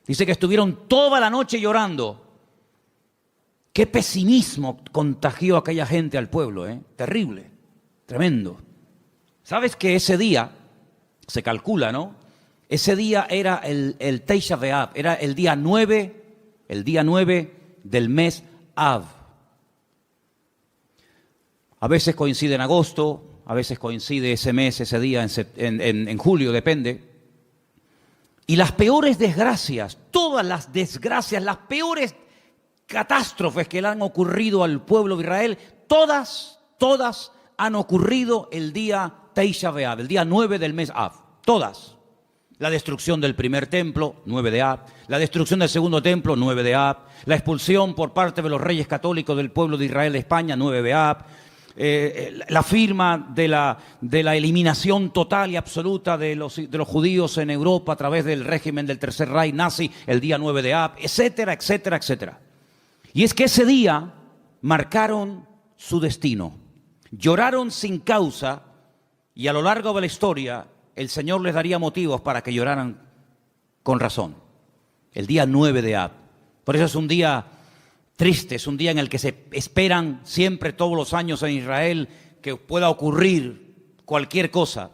Dice que estuvieron toda la noche llorando. Qué pesimismo contagió aquella gente al pueblo, ¿eh? Terrible, tremendo. ¿Sabes que ese día, se calcula, ¿no? Ese día era el Tisha B'Av, era el día 9 del mes Av. A veces coincide en agosto, a veces coincide ese mes, ese día en julio, depende. Y las peores desgracias, todas las desgracias, las peores catástrofes que le han ocurrido al pueblo de Israel, todas han ocurrido el día Tisha B'Av, el día 9 del mes Av. Todas. La destrucción del primer templo, 9 de Av. La destrucción del segundo templo, 9 de Av. La expulsión por parte de los reyes católicos del pueblo de Israel de España, 9 de Av. La firma de la eliminación total y absoluta de los judíos en Europa a través del régimen del Tercer Reich nazi, el día 9 de Av, etcétera, etcétera, etcétera. Y es que ese día marcaron su destino. Lloraron sin causa y a lo largo de la historia el Señor les daría motivos para que lloraran con razón. El día 9 de Av. Por eso es un día triste, es un día en el que se esperan siempre todos los años en Israel que pueda ocurrir cualquier cosa.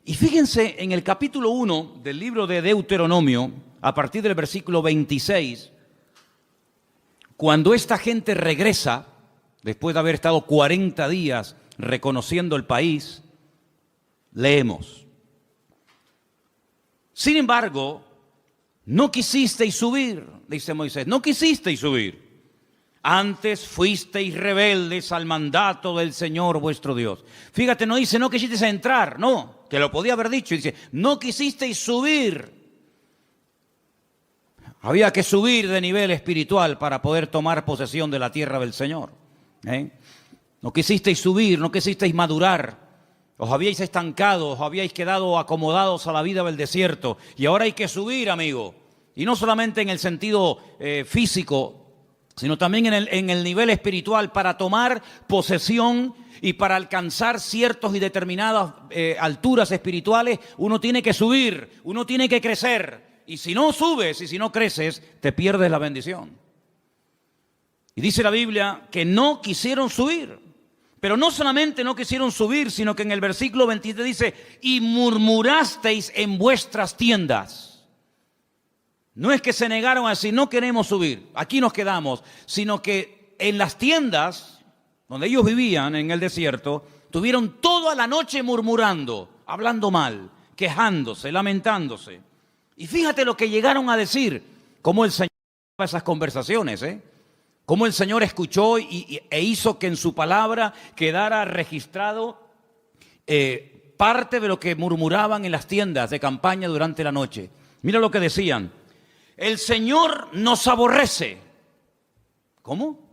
Y fíjense en el capítulo 1 del libro de Deuteronomio, a partir del versículo 26, cuando esta gente regresa, después de haber estado 40 días reconociendo el país, leemos: sin embargo, no quisisteis subir, dice Moisés, no quisisteis subir. Antes fuisteis rebeldes al mandato del Señor vuestro Dios. Fíjate, no dice no quisisteis entrar, no, que lo podía haber dicho. Dice, no quisisteis subir. Había que subir de nivel espiritual para poder tomar posesión de la tierra del Señor. No quisisteis subir, no quisisteis madurar. Os habíais estancado, os habíais quedado acomodados a la vida del desierto. Y ahora hay que subir, amigo. Y no solamente en el sentido físico, sino también en el nivel espiritual, para tomar posesión y para alcanzar ciertas y determinadas alturas espirituales. Uno tiene que subir, uno tiene que crecer. Y si no subes y si no creces, te pierdes la bendición. Y dice la Biblia que no quisieron subir. Pero no solamente no quisieron subir, sino que en el versículo 23 dice, y murmurasteis en vuestras tiendas. No es que se negaron a decir, no queremos subir, aquí nos quedamos, sino que en las tiendas donde ellos vivían en el desierto, tuvieron toda la noche murmurando, hablando mal, quejándose, lamentándose. Y fíjate lo que llegaron a decir, cómo el Señor esas conversaciones, cómo el Señor escuchó e hizo que en su palabra quedara registrado parte de lo que murmuraban en las tiendas de campaña durante la noche. Mira lo que decían. El Señor nos aborrece. ¿Cómo?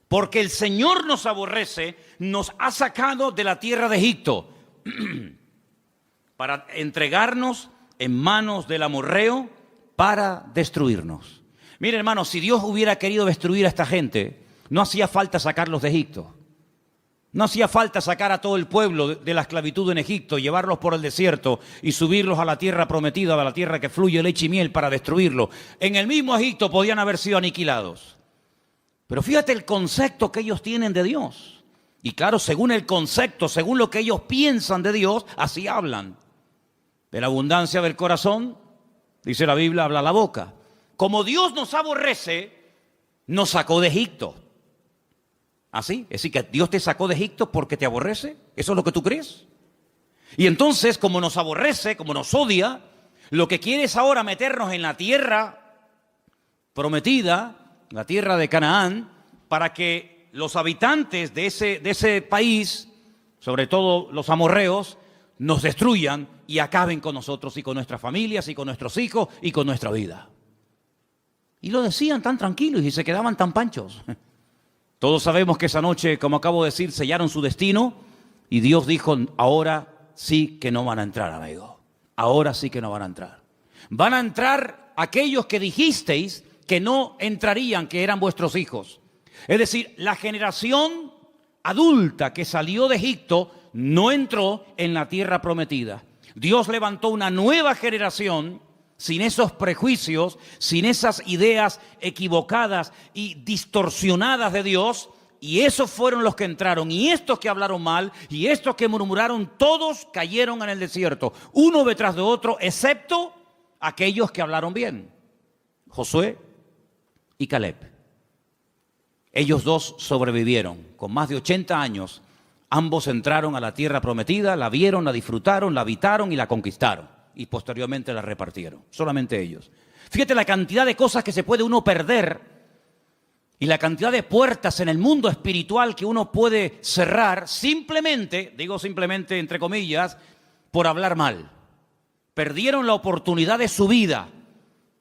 Porque el Señor nos aborrece, nos ha sacado de la tierra de Egipto para entregarnos en manos del amorreo para destruirnos. Mire, hermano, si Dios hubiera querido destruir a esta gente, no hacía falta sacarlos de Egipto. No hacía falta sacar a todo el pueblo de la esclavitud en Egipto, llevarlos por el desierto y subirlos a la tierra prometida, a la tierra que fluye leche y miel, para destruirlos. En el mismo Egipto podían haber sido aniquilados. Pero fíjate el concepto que ellos tienen de Dios. Y claro, según el concepto, según lo que ellos piensan de Dios, así hablan. De la abundancia del corazón, dice la Biblia, habla la boca. Como Dios nos aborrece, nos sacó de Egipto. ¿Así? Es decir, que Dios te sacó de Egipto porque te aborrece. ¿Eso es lo que tú crees? Y entonces, como nos aborrece, como nos odia, lo que quiere es ahora meternos en la tierra prometida, la tierra de Canaán, para que los habitantes de ese país, sobre todo los amorreos, nos destruyan y acaben con nosotros y con nuestras familias y con nuestros hijos y con nuestra vida. Y lo decían tan tranquilos y se quedaban tan panchos. Todos sabemos que esa noche, como acabo de decir, sellaron su destino y Dios dijo, ahora sí que no van a entrar, amigo. Ahora sí que no van a entrar. Van a entrar aquellos que dijisteis que no entrarían, que eran vuestros hijos. Es decir, la generación adulta que salió de Egipto no entró en la tierra prometida. Dios levantó una nueva generación sin esos prejuicios, sin esas ideas equivocadas y distorsionadas de Dios. Y esos fueron los que entraron, y estos que hablaron mal, y estos que murmuraron, todos cayeron en el desierto, uno detrás de otro, excepto aquellos que hablaron bien, Josué y Caleb. Ellos dos sobrevivieron, con más de 80 años, ambos entraron a la tierra prometida, la vieron, la disfrutaron, la habitaron y la conquistaron, y posteriormente la repartieron, solamente ellos. Fíjate la cantidad de cosas que se puede uno perder, y la cantidad de puertas en el mundo espiritual que uno puede cerrar simplemente, digo simplemente entre comillas, por hablar mal. Perdieron la oportunidad de su vida.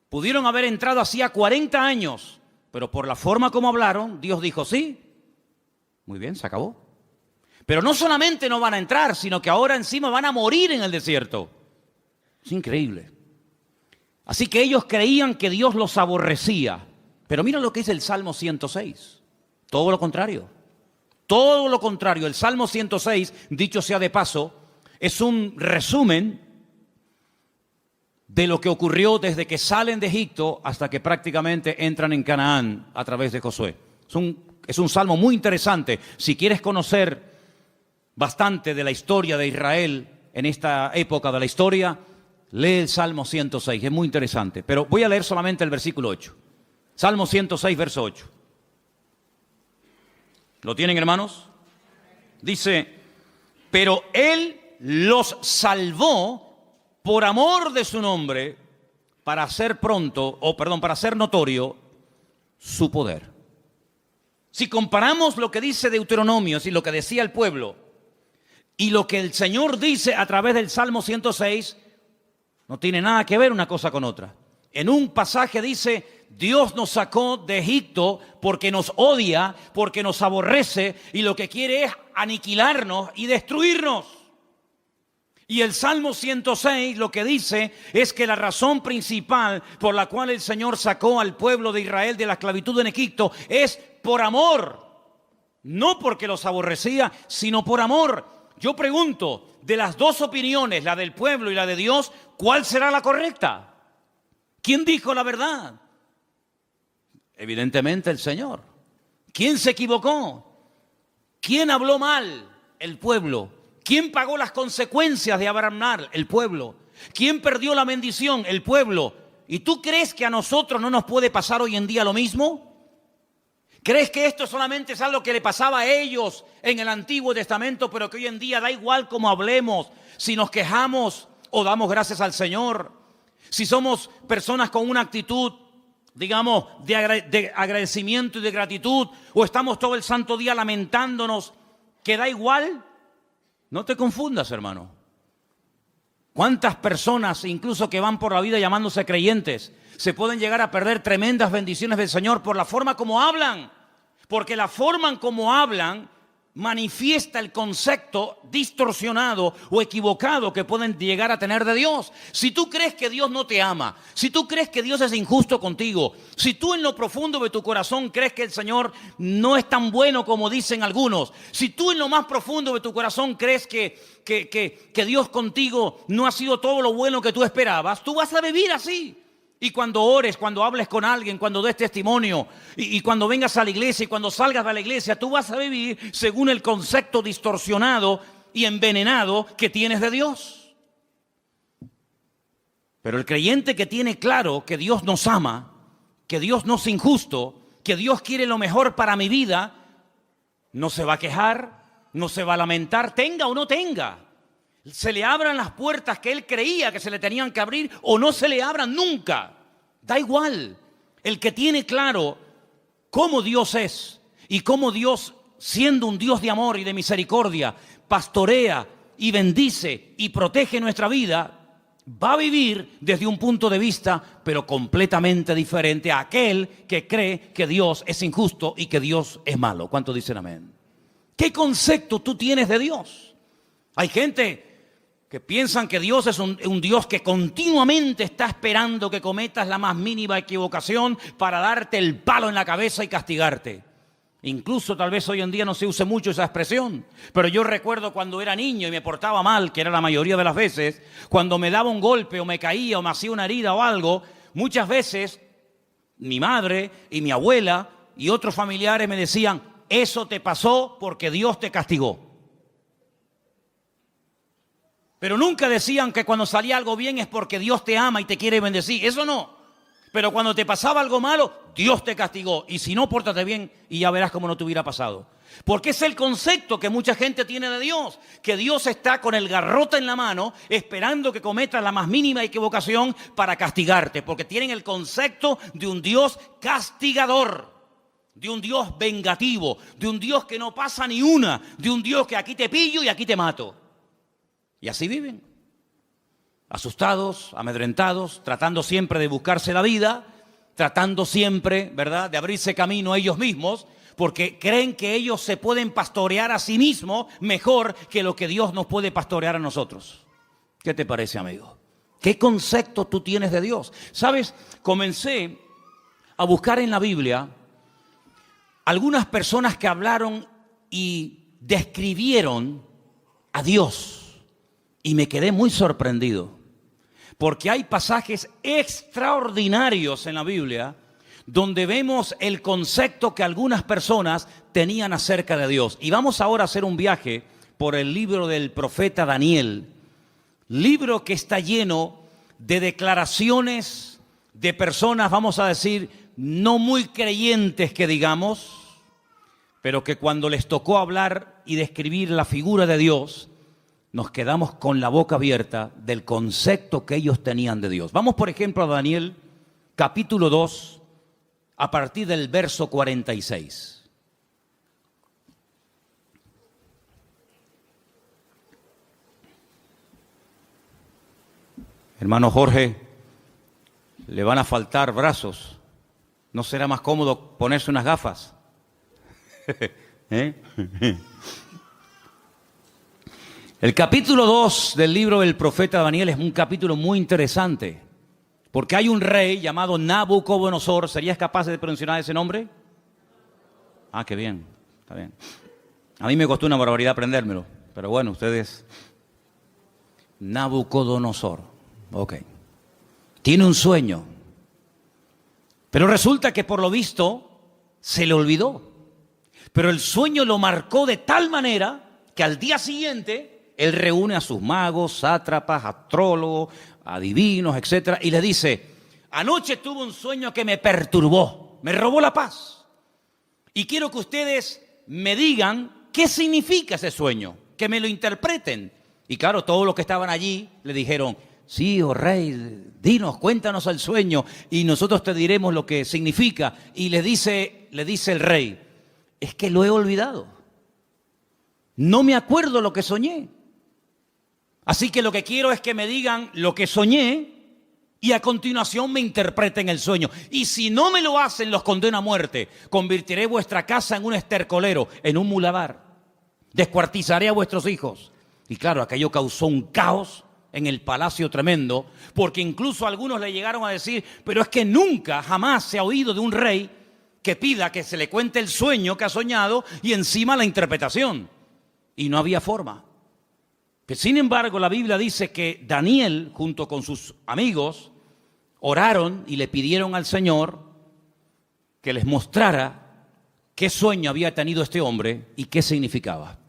Pudieron haber entrado hacía 40 años, pero por la forma como hablaron, Dios dijo sí. Muy bien, se acabó. Pero no solamente no van a entrar, sino que ahora encima van a morir en el desierto. Es increíble. Así que ellos creían que Dios los aborrecía. Pero mira lo que dice el Salmo 106. Todo lo contrario. Todo lo contrario. El Salmo 106, dicho sea de paso, es un resumen de lo que ocurrió desde que salen de Egipto hasta que prácticamente entran en Canaán a través de Josué. Es un salmo muy interesante. Si quieres conocer bastante de la historia de Israel en esta época de la historia, lee el Salmo 106. Es muy interesante. Pero voy a leer solamente el versículo 8. Salmo 106, verso 8. ¿Lo tienen, hermanos? Dice, pero Él los salvó por amor de su nombre para hacer para hacer notorio su poder. Si comparamos lo que dice Deuteronomio y lo que decía el pueblo y lo que el Señor dice a través del Salmo 106, no tiene nada que ver una cosa con otra. En un pasaje dice, Dios nos sacó de Egipto porque nos odia, porque nos aborrece y lo que quiere es aniquilarnos y destruirnos. Y el Salmo 106 lo que dice es que la razón principal por la cual el Señor sacó al pueblo de Israel de la esclavitud en Egipto es por amor. No porque los aborrecía, sino por amor. Yo pregunto, de las dos opiniones, la del pueblo y la de Dios, ¿cuál será la correcta? ¿Quién dijo la verdad? Evidentemente el Señor. ¿Quién se equivocó? ¿Quién habló mal? El pueblo. ¿Quién pagó las consecuencias de hablar mal? El pueblo. ¿Quién perdió la bendición? El pueblo. ¿Y tú crees que a nosotros no nos puede pasar hoy en día lo mismo? ¿Crees que esto solamente es algo que le pasaba a ellos en el Antiguo Testamento, pero que hoy en día da igual cómo hablemos, si nos quejamos o damos gracias al Señor? Si somos personas con una actitud, digamos, de agradecimiento y de gratitud, o estamos todo el santo día lamentándonos, que da igual. No te confundas, hermano. ¿Cuántas personas, incluso que van por la vida llamándose creyentes, se pueden llegar a perder tremendas bendiciones del Señor por la forma como hablan? Porque la forma en cómo hablan manifiesta el concepto distorsionado o equivocado que pueden llegar a tener de Dios. Si tú crees que Dios no te ama, si tú crees que Dios es injusto contigo, si tú en lo profundo de tu corazón crees que el Señor no es tan bueno como dicen algunos, si tú en lo más profundo de tu corazón crees que Dios contigo no ha sido todo lo bueno que tú esperabas, tú vas a vivir así. Y cuando ores, cuando hables con alguien, cuando des testimonio y cuando vengas a la iglesia y cuando salgas de la iglesia, tú vas a vivir según el concepto distorsionado y envenenado que tienes de Dios. Pero el creyente que tiene claro que Dios nos ama, que Dios no es injusto, que Dios quiere lo mejor para mi vida, no se va a quejar, no se va a lamentar, tenga o no tenga. Se le abran las puertas que él creía que se le tenían que abrir o no se le abran nunca. Da igual. El que tiene claro cómo Dios es y cómo Dios, siendo un Dios de amor y de misericordia, pastorea y bendice y protege nuestra vida, va a vivir desde un punto de vista, pero completamente diferente a aquel que cree que Dios es injusto y que Dios es malo. ¿Cuántos dicen amén? ¿Qué concepto tú tienes de Dios? Hay gente que piensan que Dios es un Dios que continuamente está esperando que cometas la más mínima equivocación para darte el palo en la cabeza y castigarte. Incluso tal vez hoy en día no se use mucho esa expresión, pero yo recuerdo cuando era niño y me portaba mal, que era la mayoría de las veces, cuando me daba un golpe o me caía o me hacía una herida o algo, muchas veces mi madre y mi abuela y otros familiares me decían, eso te pasó porque Dios te castigó. Pero nunca decían que cuando salía algo bien es porque Dios te ama y te quiere bendecir. Eso no. Pero cuando te pasaba algo malo, Dios te castigó. Y si no, pórtate bien y ya verás cómo no te hubiera pasado. Porque es el concepto que mucha gente tiene de Dios. Que Dios está con el garrote en la mano esperando que cometas la más mínima equivocación para castigarte. Porque tienen el concepto de un Dios castigador. De un Dios vengativo. De un Dios que no pasa ni una. De un Dios que aquí te pillo y aquí te mato. Y así viven. Asustados, amedrentados, tratando siempre de buscarse la vida, tratando siempre, ¿verdad?, de abrirse camino a ellos mismos, porque creen que ellos se pueden pastorear a sí mismos mejor que lo que Dios nos puede pastorear a nosotros. ¿Qué te parece, amigo? ¿Qué concepto tú tienes de Dios? ¿Sabes? Comencé a buscar en la Biblia algunas personas que hablaron y describieron a Dios. Y me quedé muy sorprendido, porque hay pasajes extraordinarios en la Biblia donde vemos el concepto que algunas personas tenían acerca de Dios. Y vamos ahora a hacer un viaje por el libro del profeta Daniel, libro que está lleno de declaraciones de personas, vamos a decir, no muy creyentes que digamos, pero que cuando les tocó hablar y describir la figura de Dios, nos quedamos con la boca abierta del concepto que ellos tenían de Dios. Vamos, por ejemplo, a Daniel, capítulo 2, a partir del verso 46. Hermano Jorge, le van a faltar brazos. ¿No será más cómodo ponerse unas gafas? ¿Eh? El capítulo 2 del libro del profeta Daniel es un capítulo muy interesante, porque hay un rey llamado Nabucodonosor. ¿Serías capaz de pronunciar ese nombre? Ah, qué bien, está bien. A mí me costó una barbaridad aprendérmelo, pero bueno, ustedes... Nabucodonosor, ok. Tiene un sueño, pero resulta que por lo visto se le olvidó. Pero el sueño lo marcó de tal manera que al día siguiente... Él reúne a sus magos, sátrapas, astrólogos, adivinos, etc. Y le dice, anoche tuve un sueño que me perturbó, me robó la paz. Y quiero que ustedes me digan qué significa ese sueño, que me lo interpreten. Y claro, todos los que estaban allí le dijeron, sí, oh rey, dinos, cuéntanos el sueño y nosotros te diremos lo que significa. Y le dice el rey, es que lo he olvidado. No me acuerdo lo que soñé. Así que lo que quiero es que me digan lo que soñé y a continuación me interpreten el sueño. Y si no me lo hacen, los condeno a muerte. Convertiré vuestra casa en un estercolero, en un muladar. Descuartizaré a vuestros hijos. Y claro, aquello causó un caos en el palacio tremendo, porque incluso algunos le llegaron a decir, pero es que nunca, jamás se ha oído de un rey que pida que se le cuente el sueño que ha soñado y encima la interpretación. Y no había forma. Sin embargo, la Biblia dice que Daniel, junto con sus amigos, oraron y le pidieron al Señor que les mostrara qué sueño había tenido este hombre y qué significaba.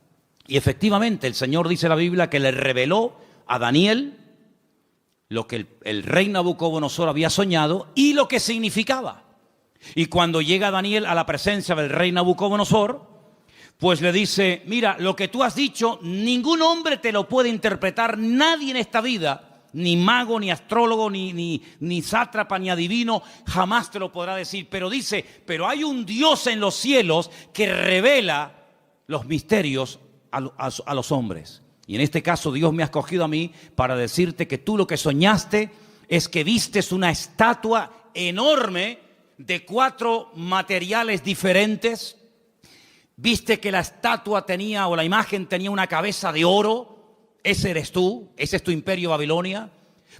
Y efectivamente, el Señor dice en la Biblia que le reveló a Daniel lo que el rey Nabucodonosor había soñado y lo que significaba. Y cuando llega Daniel a la presencia del rey Nabucodonosor, pues le dice, mira, lo que tú has dicho, ningún hombre te lo puede interpretar, nadie en esta vida, ni mago, ni astrólogo, ni sátrapa, ni adivino, jamás te lo podrá decir. Pero dice, pero hay un Dios en los cielos que revela los misterios a los hombres. Y en este caso Dios me ha escogido a mí para decirte que tú lo que soñaste es que vistes una estatua enorme de 4 materiales diferentes. Viste que la estatua tenía, o la imagen tenía una cabeza de oro. Ese eres tú, ese es tu imperio Babilonia.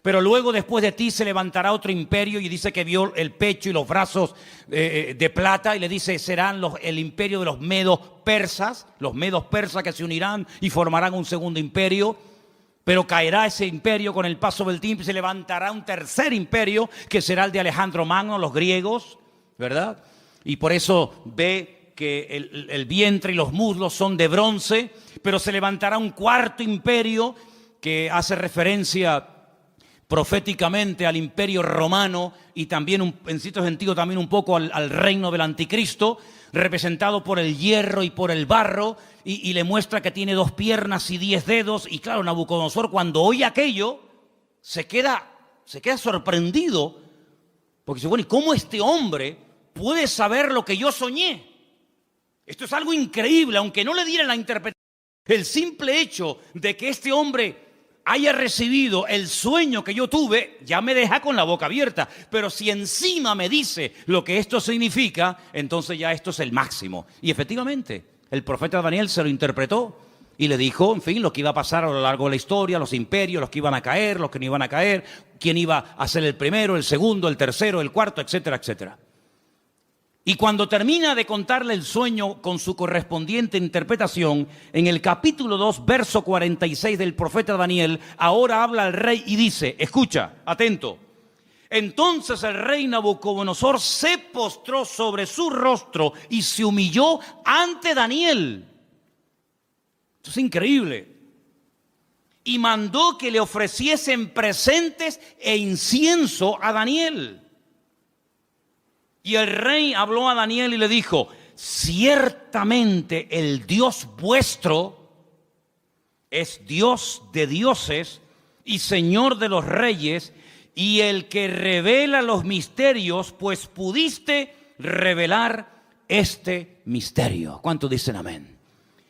Pero luego después de ti se levantará otro imperio, y dice que vio el pecho y los brazos de plata, y le dice, serán el imperio de los medos persas que se unirán y formarán un segundo imperio. Pero caerá ese imperio con el paso del tiempo y se levantará un tercer imperio que será el de Alejandro Magno, los griegos, ¿verdad? Y por eso ve que el vientre y los muslos son de bronce, pero se levantará un cuarto imperio que hace referencia proféticamente al imperio romano y también en cierto sentido también un poco al reino del anticristo, representado por el hierro y por el barro, y le muestra que tiene 2 piernas y 10 dedos. Y claro, Nabucodonosor, cuando oye aquello, se queda sorprendido, porque dice, bueno, ¿y cómo este hombre puede saber lo que yo soñé? Esto es algo increíble, aunque no le dieran la interpretación. El simple hecho de que este hombre haya recibido el sueño que yo tuve, ya me deja con la boca abierta. Pero si encima me dice lo que esto significa, entonces ya esto es el máximo. Y efectivamente, el profeta Daniel se lo interpretó y le dijo, en fin, lo que iba a pasar a lo largo de la historia, los imperios, los que iban a caer, los que no iban a caer, quién iba a ser el primero, el segundo, el tercero, el cuarto, etcétera, etcétera. Y cuando termina de contarle el sueño con su correspondiente interpretación, en el capítulo 2, verso 46 del profeta Daniel, ahora habla el rey y dice, escucha, atento. Entonces el rey Nabucodonosor se postró sobre su rostro y se humilló ante Daniel. Esto es increíble. Y mandó que le ofreciesen presentes e incienso a Daniel. Y el rey habló a Daniel y le dijo, ciertamente el Dios vuestro es Dios de dioses y Señor de los reyes, y el que revela los misterios, pues pudiste revelar este misterio. ¿Cuántos dicen amén?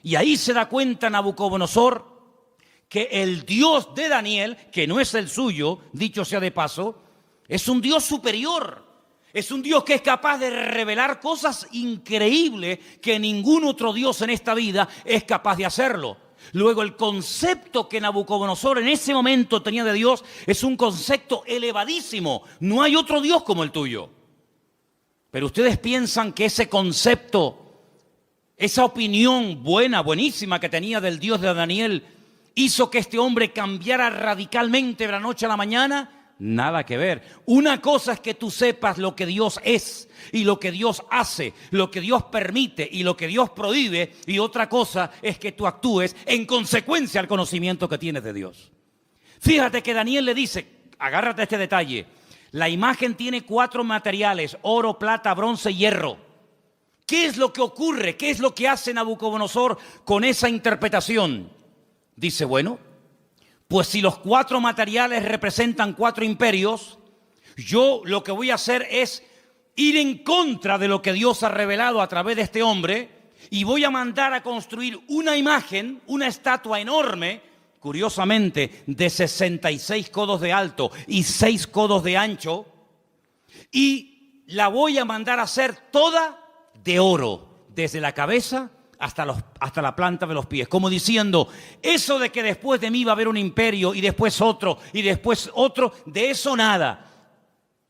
Y ahí se da cuenta Nabucodonosor que el Dios de Daniel, que no es el suyo, dicho sea de paso, es un Dios superior. Es un Dios que es capaz de revelar cosas increíbles que ningún otro Dios en esta vida es capaz de hacerlo. Luego, el concepto que Nabucodonosor en ese momento tenía de Dios es un concepto elevadísimo. No hay otro Dios como el tuyo. Pero ustedes piensan que ese concepto, esa opinión buenísima que tenía del Dios de Daniel, hizo que este hombre cambiara radicalmente de la noche a la mañana. Nada que ver. Una cosa es que tú sepas lo que Dios es y lo que Dios hace, lo que Dios permite y lo que Dios prohíbe, y otra cosa es que tú actúes en consecuencia al conocimiento que tienes de Dios. Fíjate que Daniel le dice, agárrate a este detalle, la imagen tiene 4 materiales, oro, plata, bronce y hierro. ¿Qué es lo que ocurre? ¿Qué es lo que hace Nabucodonosor con esa interpretación? Dice, bueno, pues si los 4 materiales representan 4 imperios, yo lo que voy a hacer es ir en contra de lo que Dios ha revelado a través de este hombre, y voy a mandar a construir una imagen, una estatua enorme, curiosamente de 66 codos de alto y 6 codos de ancho, y la voy a mandar a hacer toda de oro, desde la cabeza hasta la planta de los pies, como diciendo, eso de que después de mí va a haber un imperio y después otro y después otro, de eso nada.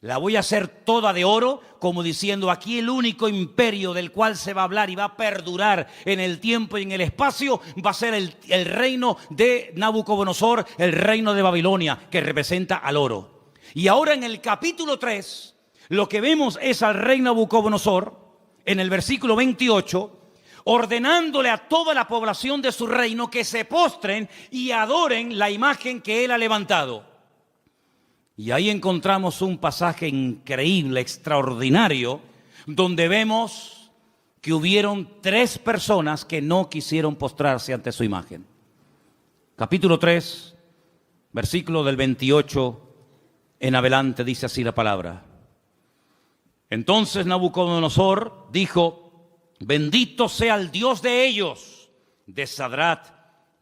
La voy a hacer toda de oro, como diciendo, aquí el único imperio del cual se va a hablar y va a perdurar en el tiempo y en el espacio va a ser el reino de Nabucodonosor, el reino de Babilonia, que representa al oro. Y ahora en el capítulo 3, lo que vemos es al rey Nabucodonosor, en el versículo 28, ordenándole a toda la población de su reino que se postren y adoren la imagen que él ha levantado. Y ahí encontramos un pasaje increíble, extraordinario, donde vemos que hubieron 3 personas que no quisieron postrarse ante su imagen. Capítulo 3, versículo del 28 en adelante, dice así la palabra. Entonces Nabucodonosor dijo, bendito sea el Dios de ellos, de Sadrat,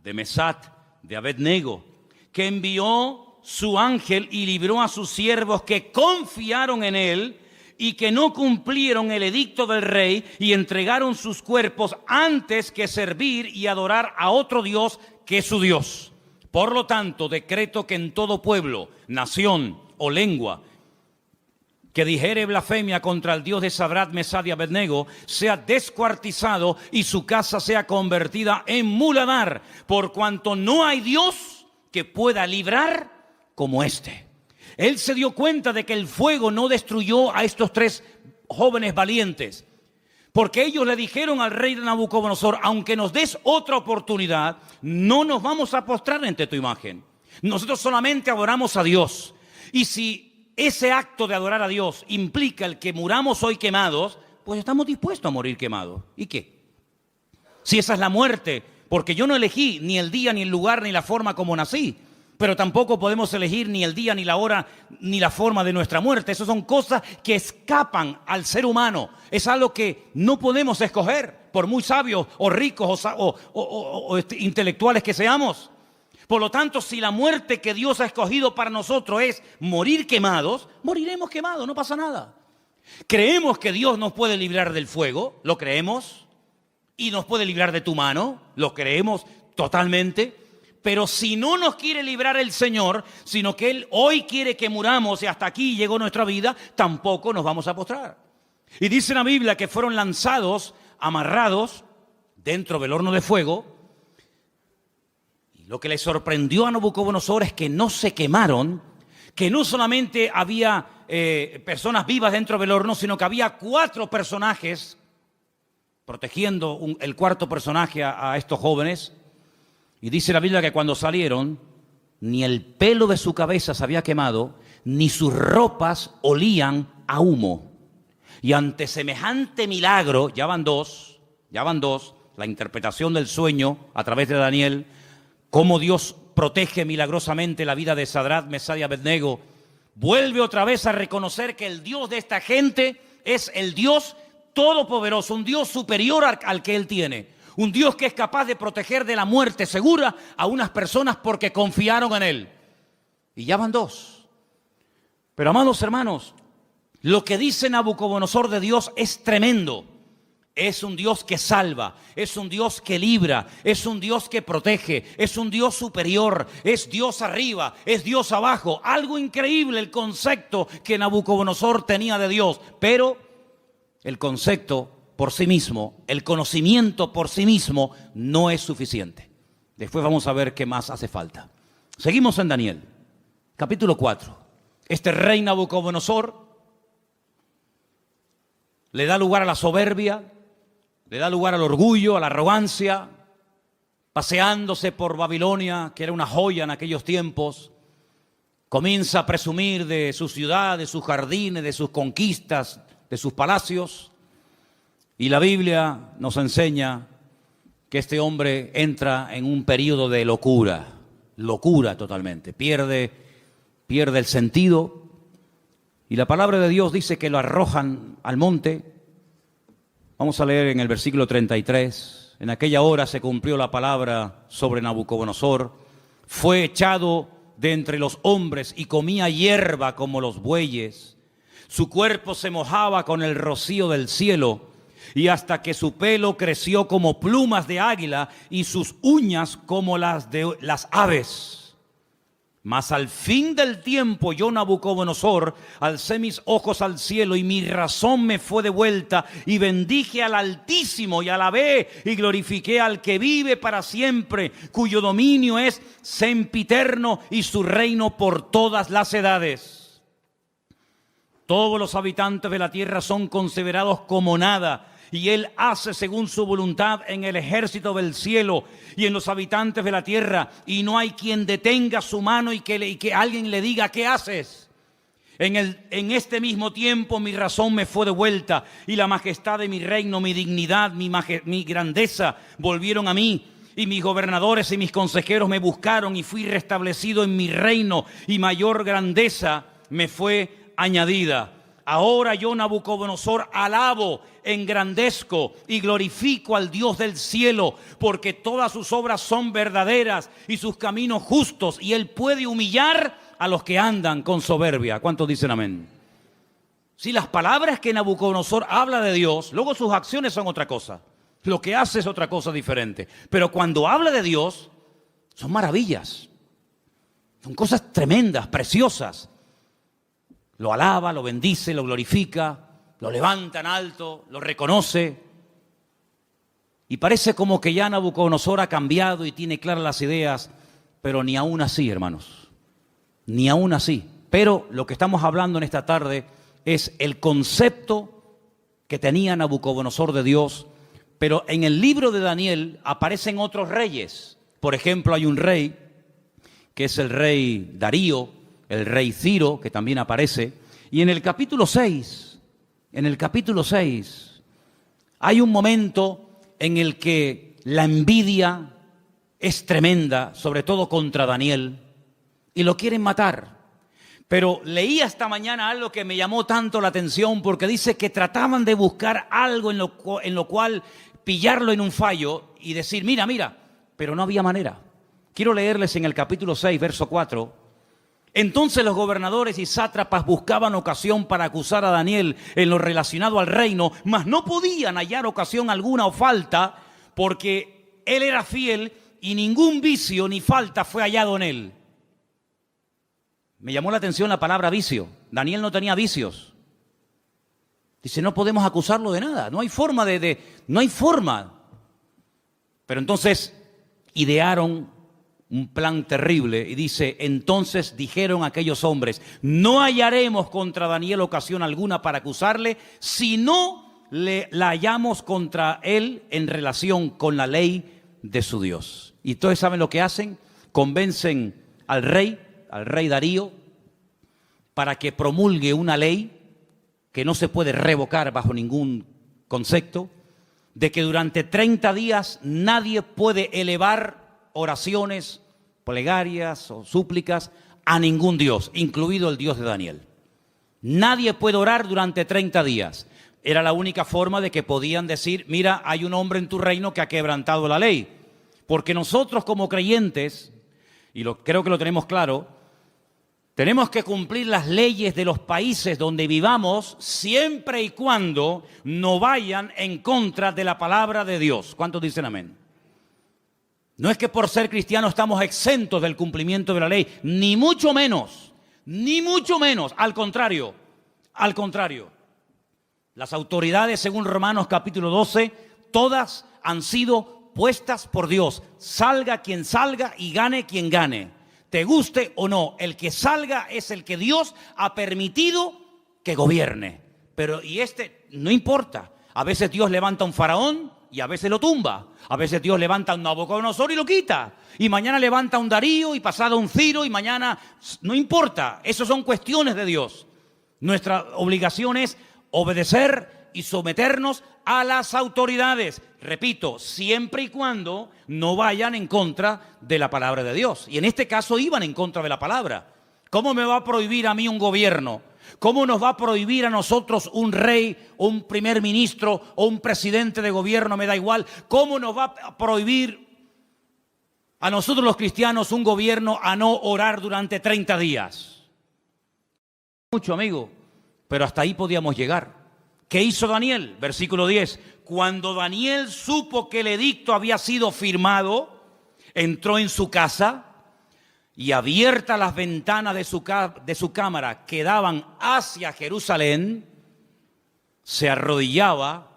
de Mesat, de Abednego, que envió su ángel y libró a sus siervos que confiaron en él y que no cumplieron el edicto del rey y entregaron sus cuerpos antes que servir y adorar a otro Dios que su Dios. Por lo tanto, decreto que en todo pueblo, nación o lengua que dijere blasfemia contra el Dios de Sadrach, Mesach y Abednego, sea descuartizado y su casa sea convertida en muladar, por cuanto no hay Dios que pueda librar como este. Él se dio cuenta de que el fuego no destruyó a estos tres jóvenes valientes, porque ellos le dijeron al rey de Nabucodonosor: aunque nos des otra oportunidad, no nos vamos a postrar ante tu imagen. Nosotros solamente adoramos a Dios. Y si ese acto de adorar a Dios implica el que muramos hoy quemados, pues estamos dispuestos a morir quemados. ¿Y qué? Si esa es la muerte, porque yo no elegí ni el día, ni el lugar, ni la forma como nací, pero tampoco podemos elegir ni el día, ni la hora, ni la forma de nuestra muerte. Esas son cosas que escapan al ser humano. Es algo que no podemos escoger, por muy sabios o ricos o intelectuales que seamos. Por lo tanto, si la muerte que Dios ha escogido para nosotros es morir quemados, moriremos quemados, no pasa nada. ¿Creemos que Dios nos puede librar del fuego? ¿Lo creemos? ¿Y nos puede librar de tu mano? ¿Lo creemos totalmente? Pero si no nos quiere librar el Señor, sino que Él hoy quiere que muramos y hasta aquí llegó nuestra vida, tampoco nos vamos a postrar. Y dice la Biblia que fueron lanzados, amarrados, dentro del horno de fuego. Lo que le sorprendió a Nabucodonosor es que no se quemaron, que no solamente había personas vivas dentro del horno, sino que había 4 personajes protegiendo el cuarto personaje a estos jóvenes. Y dice la Biblia que cuando salieron, ni el pelo de su cabeza se había quemado, ni sus ropas olían a humo. Y ante semejante milagro, ya van dos, la interpretación del sueño a través de Daniel, cómo Dios protege milagrosamente la vida de Sadrach, Mesach y Abednego, vuelve otra vez a reconocer que el Dios de esta gente es el Dios todopoderoso, un Dios superior al que Él tiene, un Dios que es capaz de proteger de la muerte segura a unas personas porque confiaron en Él. Y ya van 2. Pero amados hermanos, lo que dice Nabucodonosor de Dios es tremendo. Es un Dios que salva, es un Dios que libra, es un Dios que protege, es un Dios superior, es Dios arriba, es Dios abajo. Algo increíble el concepto que Nabucodonosor tenía de Dios, pero el concepto por sí mismo, el conocimiento por sí mismo no es suficiente. Después vamos a ver qué más hace falta. Seguimos en Daniel, capítulo 4. Este rey Nabucodonosor le da lugar a la soberbia, le da lugar al orgullo, a la arrogancia, paseándose por Babilonia, que era una joya en aquellos tiempos. Comienza a presumir de su ciudad, de sus jardines, de sus conquistas, de sus palacios. Y la Biblia nos enseña que este hombre entra en un periodo de locura totalmente. Pierde el sentido. Y la palabra de Dios dice que lo arrojan al monte. Vamos a leer en el versículo 33. En aquella hora se cumplió la palabra sobre Nabucodonosor. Fue echado de entre los hombres y comía hierba como los bueyes. Su cuerpo se mojaba con el rocío del cielo, y hasta que su pelo creció como plumas de águila y sus uñas como las de las aves. Mas al fin del tiempo yo, Nabucodonosor, alcé mis ojos al cielo y mi razón me fue devuelta y bendije al Altísimo y alabé y glorifiqué al que vive para siempre, cuyo dominio es sempiterno y su reino por todas las edades. Todos los habitantes de la tierra son considerados como nada, y Él hace según su voluntad en el ejército del cielo y en los habitantes de la tierra, y no hay quien detenga su mano y que alguien le diga: ¿qué haces? En este mismo tiempo mi razón me fue devuelta, y la majestad de mi reino, mi dignidad, mi grandeza volvieron a mí. Y mis gobernadores y mis consejeros me buscaron, y fui restablecido en mi reino, y mayor grandeza me fue añadida. Ahora yo, Nabucodonosor, alabo, engrandezco y glorifico al Dios del cielo, porque todas sus obras son verdaderas y sus caminos justos, y Él puede humillar a los que andan con soberbia. ¿Cuántos dicen amén? Si las palabras que Nabucodonosor habla de Dios, luego sus acciones son otra cosa. Lo que hace es otra cosa diferente. Pero cuando habla de Dios, son maravillas. Son cosas tremendas, preciosas. Lo alaba, lo bendice, lo glorifica, lo levanta en alto, lo reconoce. Y parece como que ya Nabucodonosor ha cambiado y tiene claras las ideas, pero ni aún así, hermanos, ni aún así. Pero lo que estamos hablando en esta tarde es el concepto que tenía Nabucodonosor de Dios. Pero en el libro de Daniel aparecen otros reyes. Por ejemplo, hay un rey que es el rey Darío, el rey Ciro, que también aparece. Y en el capítulo 6, hay un momento en el que la envidia es tremenda, sobre todo contra Daniel, y lo quieren matar. Pero leí esta mañana algo que me llamó tanto la atención, porque dice que trataban de buscar algo en lo cual pillarlo en un fallo y decir, mira, pero no había manera. Quiero leerles en el capítulo 6, verso 4. Entonces los gobernadores y sátrapas buscaban ocasión para acusar a Daniel en lo relacionado al reino, mas no podían hallar ocasión alguna o falta, porque él era fiel y ningún vicio ni falta fue hallado en él. Me llamó la atención la palabra vicio. Daniel no tenía vicios. Dice, no podemos acusarlo de nada. No hay forma no hay forma. Pero entonces idearon un plan terrible y dice, entonces dijeron aquellos hombres, no hallaremos contra Daniel ocasión alguna para acusarle, si no la hallamos contra él en relación con la ley de su Dios. Y todos saben lo que hacen, convencen al rey Darío, para que promulgue una ley que no se puede revocar bajo ningún concepto, de que durante 30 días nadie puede elevar oraciones, plegarias o súplicas a ningún Dios, incluido el Dios de Daniel. Nadie puede orar durante 30 días. Era la única forma de que podían decir, mira, hay un hombre en tu reino que ha quebrantado la ley. Porque nosotros como creyentes, y creo que lo tenemos claro, tenemos que cumplir las leyes de los países donde vivamos siempre y cuando no vayan en contra de la palabra de Dios. ¿Cuántos dicen amén? No es que por ser cristianos estamos exentos del cumplimiento de la ley, ni mucho menos, al contrario. Las autoridades, según Romanos capítulo 12, todas han sido puestas por Dios. Salga quien salga y gane quien gane. Te guste o no, el que salga es el que Dios ha permitido que gobierne. Pero no importa. A veces Dios levanta un faraón y a veces lo tumba. A veces Dios levanta un Nabucodonosor y lo quita. Y mañana levanta un Darío y pasado un Ciro y mañana... No importa, eso son cuestiones de Dios. Nuestra obligación es obedecer y someternos a las autoridades. Repito, siempre y cuando no vayan en contra de la palabra de Dios. Y en este caso iban en contra de la palabra. ¿Cómo me va a prohibir a mí un gobierno? ¿Cómo nos va a prohibir a nosotros un rey, o un primer ministro o un presidente de gobierno? Me da igual. ¿Cómo nos va a prohibir a nosotros los cristianos un gobierno a no orar durante 30 días? Mucho, amigo, pero hasta ahí podíamos llegar. ¿Qué hizo Daniel? Versículo 10. Cuando Daniel supo que el edicto había sido firmado, entró en su casa y abiertas las ventanas de su cámara que daban hacia Jerusalén, se arrodillaba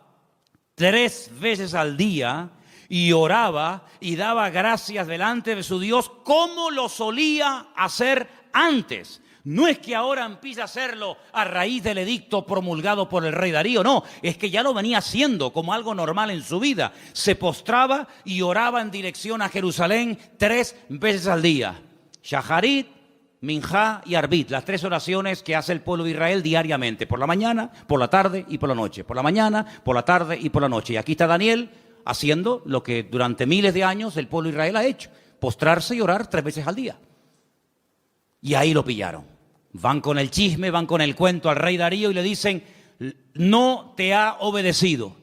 3 veces al día y oraba y daba gracias delante de su Dios como lo solía hacer antes. No es que ahora empiece a hacerlo a raíz del edicto promulgado por el rey Darío, no, es que ya lo venía haciendo como algo normal en su vida. Se postraba y oraba en dirección a Jerusalén 3 veces al día. Shaharit, Minjá y Arbit, las 3 oraciones que hace el pueblo de Israel diariamente, por la mañana, por la tarde y por la noche. Por la mañana, por la tarde y por la noche. Y aquí está Daniel haciendo lo que durante miles de años el pueblo de Israel ha hecho, postrarse y orar 3 veces al día. Y ahí lo pillaron. Van con el chisme, van con el cuento al rey Darío y le dicen, no te ha obedecido.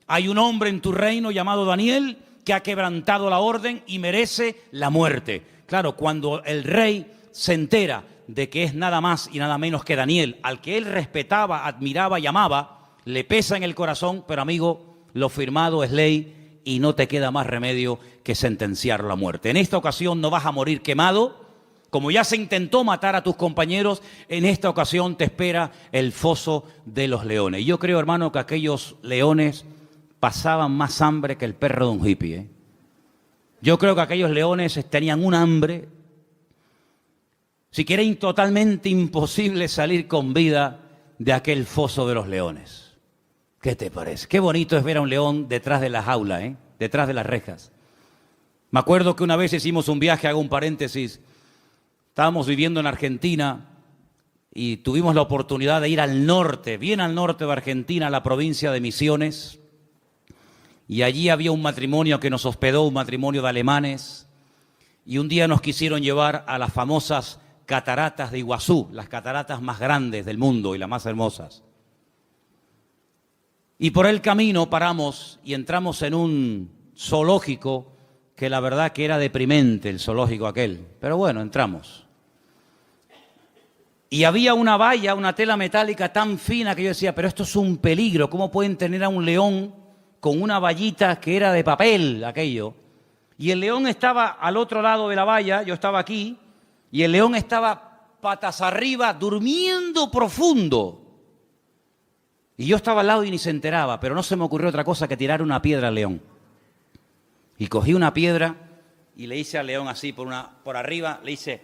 Hay un hombre en tu reino llamado Daniel que ha quebrantado la orden y merece la muerte. Claro, cuando el rey se entera de que es nada más y nada menos que Daniel, al que él respetaba, admiraba y amaba, le pesa en el corazón, pero amigo, lo firmado es ley y no te queda más remedio que sentenciarlo a muerte. En esta ocasión no vas a morir quemado, Como ya se intentó matar a tus compañeros, en esta ocasión te espera el foso de los leones. Y yo creo, hermano, que aquellos leones pasaban más hambre que el perro de un hippie, ¿eh? Yo creo que aquellos leones tenían un hambre, si que era totalmente imposible salir con vida de aquel foso de los leones. ¿Qué te parece? Qué bonito es ver a un león detrás de la jaula, ¿eh? Detrás de las rejas. Me acuerdo que una vez hicimos un viaje, hago un paréntesis. Estábamos viviendo en Argentina y tuvimos la oportunidad de ir al norte, bien al norte de Argentina, a la provincia de Misiones. Y allí había un matrimonio que nos hospedó, un matrimonio de alemanes. Y un día nos quisieron llevar a las famosas cataratas de Iguazú, las cataratas más grandes del mundo y las más hermosas. Y por el camino paramos y entramos en un zoológico que la verdad que era deprimente, el zoológico aquel. Pero bueno, entramos. Y había una valla, una tela metálica tan fina que yo decía, pero esto es un peligro. ¿Cómo pueden tener a un león con una vallita que era de papel, aquello? Y el león estaba al otro lado de la valla, yo estaba aquí, y el león estaba patas arriba, durmiendo profundo. Y yo estaba al lado y ni se enteraba, pero no se me ocurrió otra cosa que tirar una piedra al león. Y cogí una piedra y le hice al león así por arriba, le hice,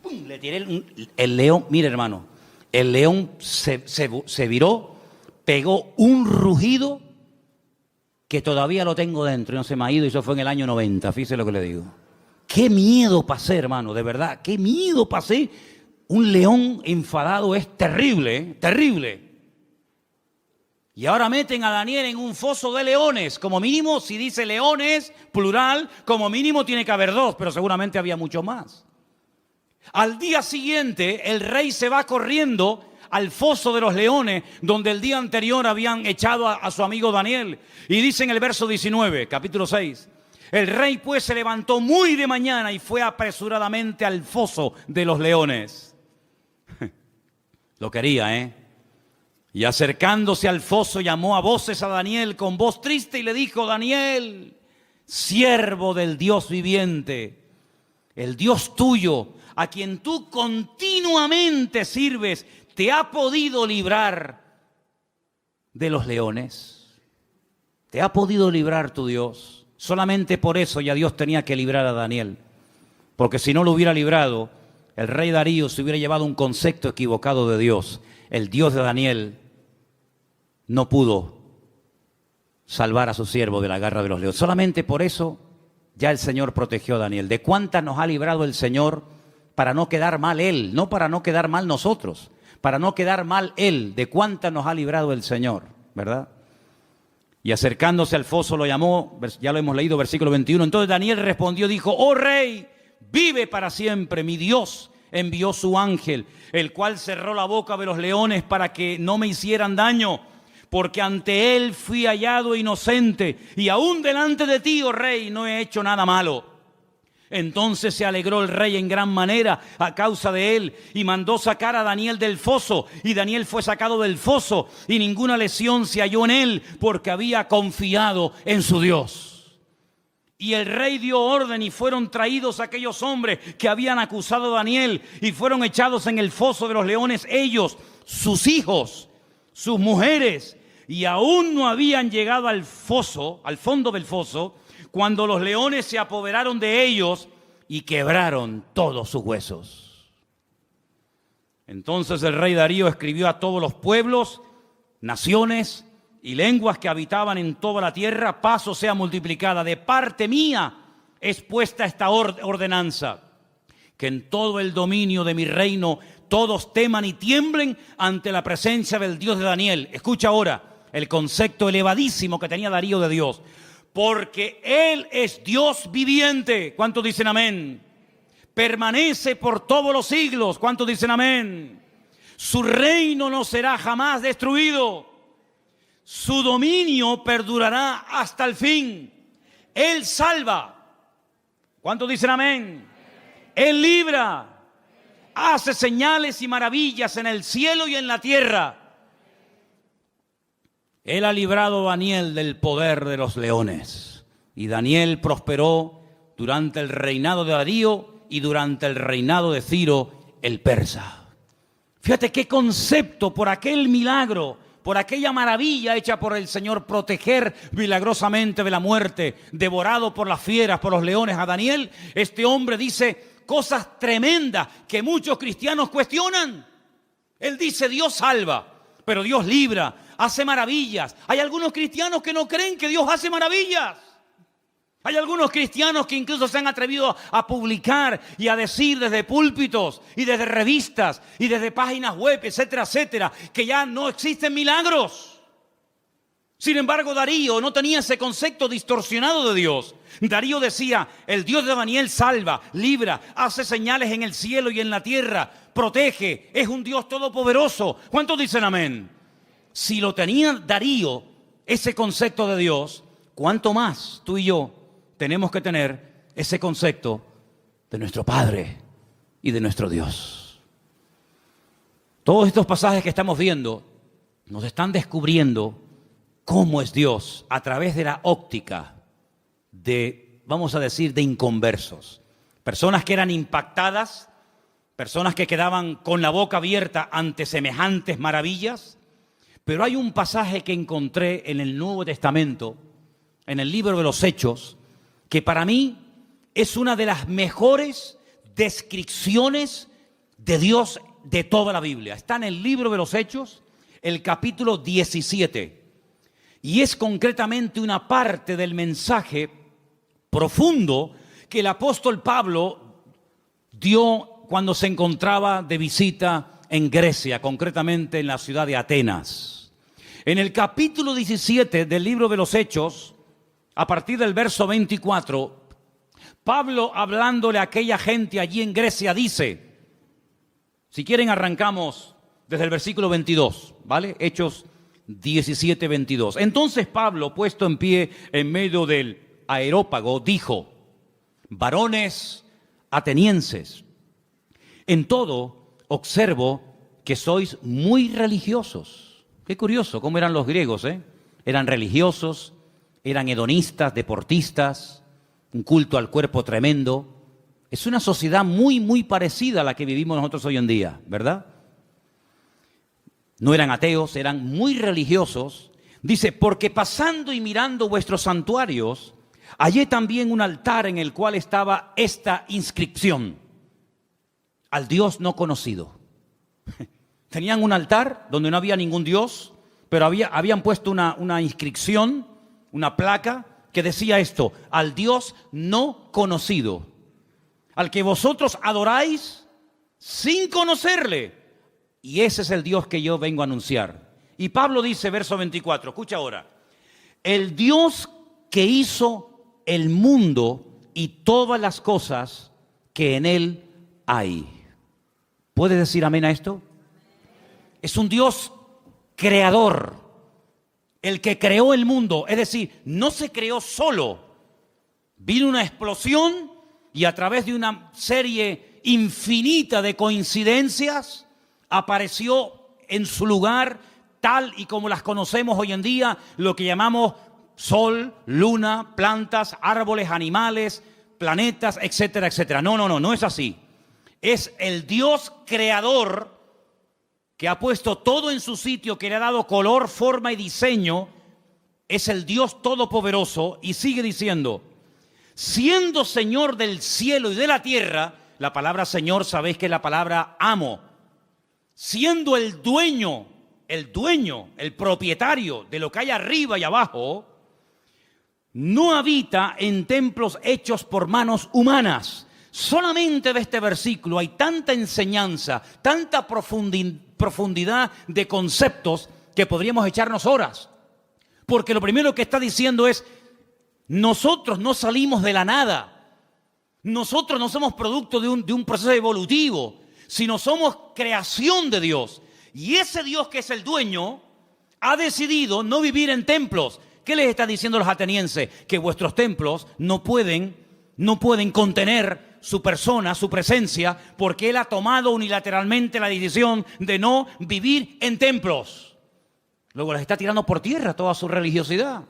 ¡pum!, le tiré el león. Mire, hermano, el león se viró, pegó un rugido que todavía lo tengo dentro y no se me ha ido, y eso fue en el año 90, fíjese lo que le digo. Qué miedo pasé, hermano, de verdad, qué miedo pasé. Un león enfadado es terrible, ¿eh? Terrible. Y ahora meten a Daniel en un foso de leones. Como mínimo, si dice leones, plural, como mínimo tiene que haber dos, pero seguramente había mucho más. Al día siguiente, el rey se va corriendo al foso de los leones, donde el día anterior habían echado a su amigo Daniel. Y dice en el verso 19, capítulo 6, el rey pues se levantó muy de mañana y fue apresuradamente al foso de los leones. Lo quería, ¿eh? Y acercándose al foso llamó a voces a Daniel con voz triste y le dijo, Daniel, siervo del Dios viviente, el Dios tuyo, a quien tú continuamente sirves, ¿te ha podido librar de los leones? ¿Te ha podido librar tu Dios? Solamente por eso ya Dios tenía que librar a Daniel, porque si no lo hubiera librado, el rey Darío se hubiera llevado un concepto equivocado de Dios. El Dios de Daniel no pudo salvar a su siervo de la garra de los leones. Solamente por eso ya el Señor protegió a Daniel. ¿De cuántas nos ha librado el Señor para no quedar mal Él? No para no quedar mal nosotros, para no quedar mal Él. ¿De cuántas nos ha librado el Señor? ¿Verdad? Y acercándose al foso lo llamó, ya lo hemos leído, versículo 21. Entonces Daniel respondió, dijo, oh rey, vive para siempre, mi Dios envió su ángel, el cual cerró la boca de los leones para que no me hicieran daño, porque ante él fui hallado inocente, y aún delante de ti, oh rey, no he hecho nada malo. Entonces se alegró el rey en gran manera a causa de él, y mandó sacar a Daniel del foso, y Daniel fue sacado del foso, y ninguna lesión se halló en él, porque había confiado en su Dios. Y el rey dio orden y fueron traídos aquellos hombres que habían acusado a Daniel y fueron echados en el foso de los leones, ellos, sus hijos, sus mujeres, y aún no habían llegado al foso, al fondo del foso, cuando los leones se apoderaron de ellos y quebraron todos sus huesos. Entonces el rey Darío escribió a todos los pueblos, naciones y lenguas que habitaban en toda la tierra, paz o sea multiplicada. De parte mía es puesta esta ordenanza, que en todo el dominio de mi reino todos teman y tiemblen ante la presencia del Dios de Daniel. Escucha ahora el concepto elevadísimo que tenía Darío de Dios. Porque Él es Dios viviente. ¿Cuántos dicen amén? Permanece por todos los siglos. ¿Cuántos dicen amén? Su reino no será jamás destruido. Su dominio perdurará hasta el fin. Él salva. ¿Cuántos dicen amén? Él libra. Hace señales y maravillas en el cielo y en la tierra. Él ha librado a Daniel del poder de los leones. Y Daniel prosperó durante el reinado de Darío y durante el reinado de Ciro el persa. Fíjate qué concepto por aquel milagro, por aquella maravilla hecha por el Señor, proteger milagrosamente de la muerte, devorado por las fieras, por los leones a Daniel. Este hombre dice cosas tremendas que muchos cristianos cuestionan. Él dice: Dios salva, pero Dios libra, hace maravillas. Hay algunos cristianos que no creen que Dios hace maravillas. Hay algunos cristianos que incluso se han atrevido a publicar y a decir desde púlpitos y desde revistas y desde páginas web, etcétera, etcétera, que ya no existen milagros. Sin embargo, Darío no tenía ese concepto distorsionado de Dios. Darío decía: el Dios de Daniel salva, libra, hace señales en el cielo y en la tierra, protege, es un Dios todopoderoso. ¿Cuántos dicen amén? Si lo tenía Darío, ese concepto de Dios, ¿cuánto más tú y yo tenemos que tener ese concepto de nuestro Padre y de nuestro Dios? Todos estos pasajes que estamos viendo nos están descubriendo cómo es Dios a través de la óptica de, vamos a decir, de inconversos. Personas que eran impactadas, personas que quedaban con la boca abierta ante semejantes maravillas. Pero hay un pasaje que encontré en el Nuevo Testamento, en el libro de los Hechos, que para mí es una de las mejores descripciones de Dios de toda la Biblia. Está en el libro de los Hechos, el capítulo 17. Y es concretamente una parte del mensaje profundo que el apóstol Pablo dio cuando se encontraba de visita en Grecia, concretamente en la ciudad de Atenas. En el capítulo 17 del libro de los Hechos, a partir del verso 24, Pablo, hablándole a aquella gente allí en Grecia, dice, si quieren arrancamos desde el versículo 22, ¿vale? Hechos 17, 22. Entonces Pablo, puesto en pie en medio del Areópago, dijo: varones atenienses, en todo observo que sois muy religiosos. Qué curioso cómo eran los griegos, ¿eh? Eran religiosos, eran hedonistas, deportistas, un culto al cuerpo tremendo. Es una sociedad muy, muy parecida a la que vivimos nosotros hoy en día, ¿verdad? No eran ateos, eran muy religiosos. Dice, porque pasando y mirando vuestros santuarios, hallé también un altar en el cual estaba esta inscripción: al Dios no conocido. Tenían un altar donde no había ningún Dios, pero habían puesto una inscripción, una placa que decía esto: al Dios no conocido, al que vosotros adoráis sin conocerle. Y ese es el Dios que yo vengo a anunciar. Y Pablo dice, verso 24, escucha ahora: el Dios que hizo el mundo y todas las cosas que en él hay. ¿Puede decir amén a esto? Es un Dios creador, el que creó el mundo. Es decir, no se creó solo. Vino una explosión y a través de una serie infinita de coincidencias apareció en su lugar, tal y como las conocemos hoy en día, lo que llamamos sol, luna, plantas, árboles, animales, planetas, etcétera, etcétera. No es así. Es el Dios creador que ha puesto todo en su sitio, que le ha dado color, forma y diseño. Es el Dios todopoderoso. Y sigue diciendo, siendo Señor del cielo y de la tierra. La palabra Señor, sabéis que es la palabra amo. Siendo el dueño, el propietario de lo que hay arriba y abajo, no habita en templos hechos por manos humanas. Solamente de este versículo hay tanta enseñanza, tanta profundidad de conceptos que podríamos echarnos horas. Porque lo primero que está diciendo es, nosotros no salimos de la nada. Nosotros no somos producto de un proceso evolutivo, sino somos creación de Dios. Y ese Dios que es el dueño ha decidido no vivir en templos. ¿Qué les está diciendo a los atenienses? Que vuestros templos no pueden contener su persona, su presencia, porque Él ha tomado unilateralmente la decisión de no vivir en templos. Luego les está tirando por tierra toda su religiosidad.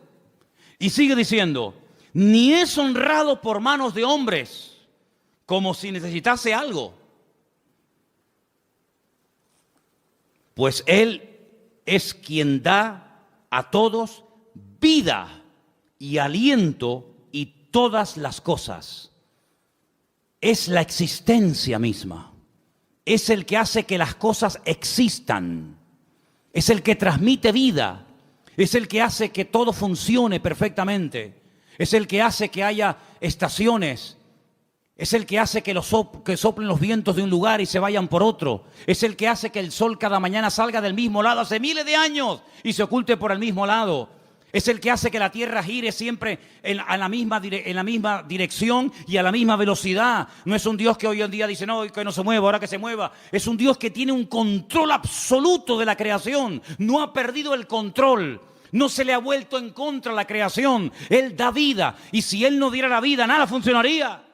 Y sigue diciendo, ni es honrado por manos de hombres, como si necesitase algo. Pues Él es quien da a todos vida y aliento y todas las cosas. Es la existencia misma. Es el que hace que las cosas existan. Es el que transmite vida. Es el que hace que todo funcione perfectamente. Es el que hace que haya estaciones. Es el que hace que soplen los vientos de un lugar y se vayan por otro. Es el que hace que el sol cada mañana salga del mismo lado hace miles de años y se oculte por el mismo lado. Es el que hace que la tierra gire siempre en la misma dirección y a la misma velocidad. No es un Dios que hoy en día dice, no, que no se mueva, ahora que se mueva. Es un Dios que tiene un control absoluto de la creación. No ha perdido el control. No se le ha vuelto en contra la creación. Él da vida. Y si Él no diera la vida, nada funcionaría.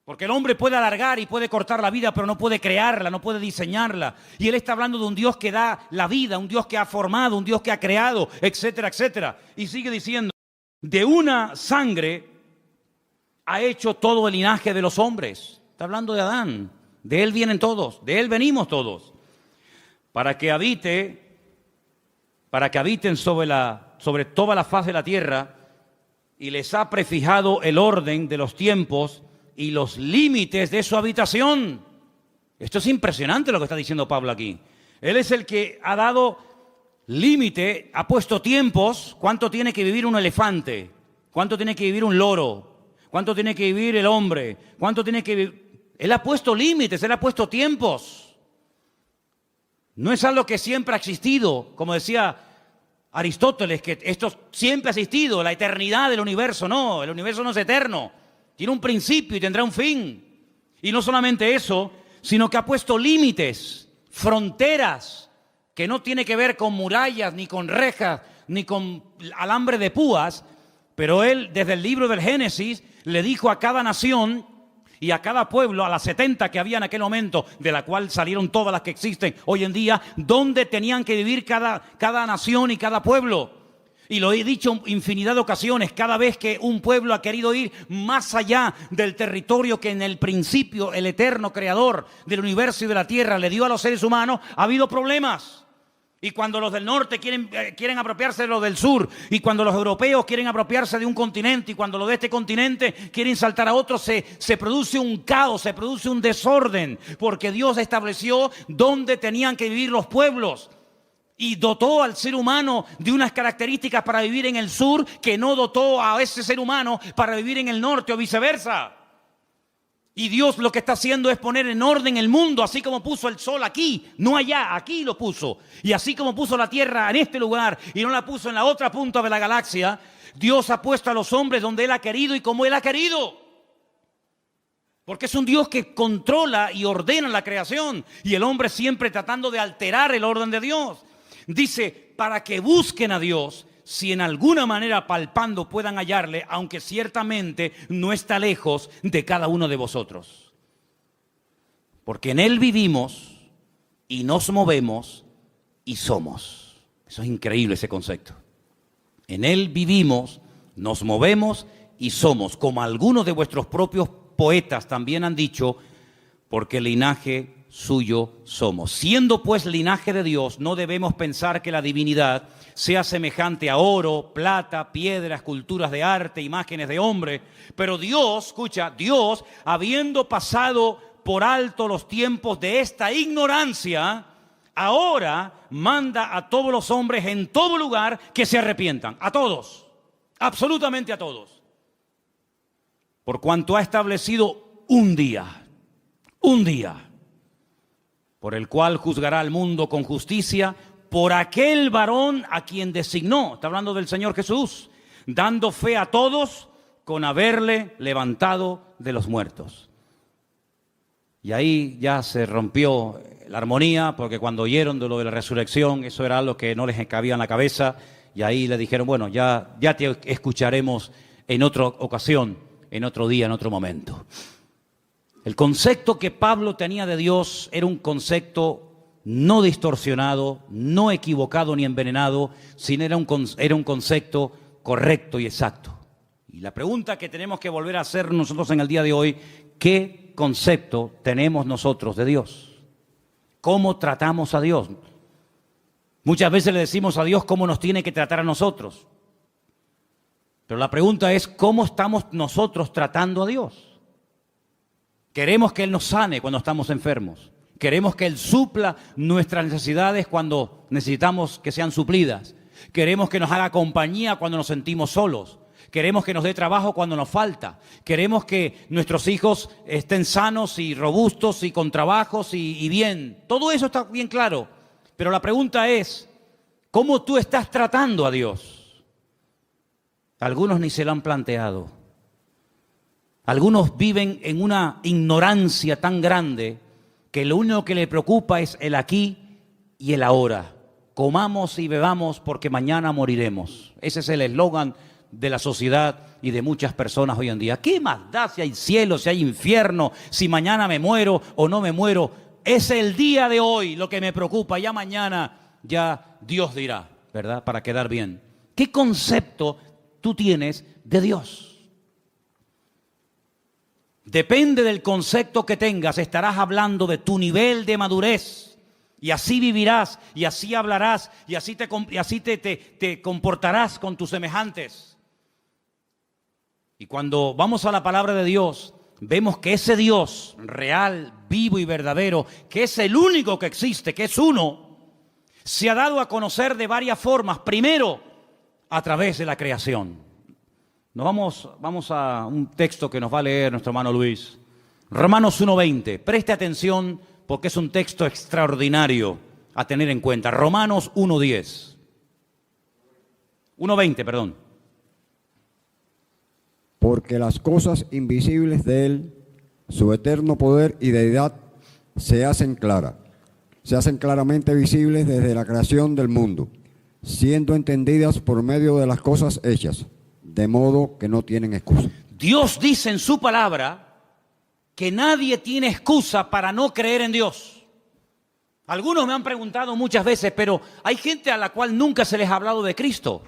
Porque el hombre puede alargar y puede cortar la vida, pero no puede crearla, no puede diseñarla. Y Él está hablando de un Dios que da la vida, un Dios que ha formado, un Dios que ha creado, etcétera, etcétera. Y sigue diciendo, de una sangre ha hecho todo el linaje de los hombres. Está hablando de Adán. De Él vienen todos, de Él venimos todos. Para que habiten sobre toda la faz de la tierra, y les ha prefijado el orden de los tiempos y los límites de su habitación. Esto es impresionante lo que está diciendo Pablo aquí. Él es el que ha dado límite, ha puesto tiempos. ¿Cuánto tiene que vivir un elefante? ¿Cuánto tiene que vivir un loro? ¿Cuánto tiene que vivir el hombre? ¿Cuánto tiene que vivir? Él ha puesto límites, Él ha puesto tiempos. No es algo que siempre ha existido, como decía Aristóteles, que esto siempre ha existido, la eternidad del universo. No, el universo no es eterno. Tiene un principio y tendrá un fin. Y no solamente eso, sino que ha puesto límites, fronteras, que no tiene que ver con murallas, ni con rejas, ni con alambre de púas. Pero Él, desde el libro del Génesis, le dijo a cada nación y a cada pueblo, a las 70 que había en aquel momento, de la cual salieron todas las que existen hoy en día, dónde tenían que vivir cada nación y cada pueblo. Y lo he dicho infinidad de ocasiones, cada vez que un pueblo ha querido ir más allá del territorio que en el principio el eterno creador del universo y de la tierra le dio a los seres humanos, ha habido problemas. Y cuando los del norte quieren apropiarse de los del sur, y cuando los europeos quieren apropiarse de un continente, y cuando los de este continente quieren saltar a otro, se produce un caos, se produce un desorden, porque Dios estableció dónde tenían que vivir los pueblos. Y dotó al ser humano de unas características para vivir en el sur que no dotó a ese ser humano para vivir en el norte o viceversa. Y Dios lo que está haciendo es poner en orden el mundo, así como puso el sol aquí, no allá, aquí lo puso. Y así como puso la tierra en este lugar y no la puso en la otra punta de la galaxia, Dios ha puesto a los hombres donde Él ha querido y como Él ha querido. Porque es un Dios que controla y ordena la creación. Y el hombre siempre tratando de alterar el orden de Dios. Dice, para que busquen a Dios, si en alguna manera palpando puedan hallarle, aunque ciertamente no está lejos de cada uno de vosotros. Porque en Él vivimos y nos movemos y somos. Eso es increíble, ese concepto. En Él vivimos, nos movemos y somos, como algunos de vuestros propios poetas también han dicho, porque linaje suyo somos. Siendo pues linaje de Dios, no debemos pensar que la divinidad sea semejante a oro, plata, piedras, esculturas de arte, imágenes de hombre. Pero Dios, escucha, Dios, habiendo pasado por alto los tiempos de esta ignorancia, ahora manda a todos los hombres en todo lugar que se arrepientan. A todos, absolutamente a todos. Por cuanto ha establecido un día, por el cual juzgará al mundo con justicia por aquel varón a quien designó. Está hablando del Señor Jesús, dando fe a todos con haberle levantado de los muertos. Y ahí ya se rompió la armonía, porque cuando oyeron de lo de la resurrección, eso era algo que no les cabía en la cabeza, y ahí le dijeron, bueno, ya te escucharemos en otra ocasión, en otro día, en otro momento. El concepto que Pablo tenía de Dios era un concepto no distorsionado, no equivocado ni envenenado, sino era un concepto correcto y exacto. Y la pregunta que tenemos que volver a hacer nosotros en el día de hoy, ¿qué concepto tenemos nosotros de Dios? ¿Cómo tratamos a Dios? Muchas veces le decimos a Dios cómo nos tiene que tratar a nosotros. Pero la pregunta es, ¿cómo estamos nosotros tratando a Dios? Queremos que Él nos sane cuando estamos enfermos. Queremos que Él supla nuestras necesidades cuando necesitamos que sean suplidas. Queremos que nos haga compañía cuando nos sentimos solos. Queremos que nos dé trabajo cuando nos falta. Queremos que nuestros hijos estén sanos y robustos y con trabajos y bien. Todo eso está bien claro. Pero la pregunta es, ¿cómo tú estás tratando a Dios? Algunos ni se lo han planteado. Algunos viven en una ignorancia tan grande que lo único que les preocupa es el aquí y el ahora. Comamos y bebamos porque mañana moriremos. Ese es el eslogan de la sociedad y de muchas personas hoy en día. ¿Qué más da si hay cielo, si hay infierno, si mañana me muero o no me muero? Es el día de hoy lo que me preocupa. Ya mañana ya Dios dirá, ¿verdad? Para quedar bien. ¿Qué concepto tú tienes de Dios? Depende del concepto que tengas, estarás hablando de tu nivel de madurez. Y así vivirás, y así hablarás, y así te comportarás con tus semejantes. Y cuando vamos a la palabra de Dios, vemos que ese Dios real, vivo y verdadero, que es el único que existe, que es uno, se ha dado a conocer de varias formas. Primero, a través de la creación. Vamos a un texto que nos va a leer nuestro hermano Luis. Romanos 1:20. Preste atención porque es un texto extraordinario a tener en cuenta. Romanos 1:10. 1:20, perdón. Porque las cosas invisibles de Él, su eterno poder y deidad, se hacen claramente visibles desde la creación del mundo, siendo entendidas por medio de las cosas hechas, de modo que no tienen excusa. Dios dice en su palabra que nadie tiene excusa para no creer en Dios. Algunos me han preguntado muchas veces, pero hay gente a la cual nunca se les ha hablado de Cristo.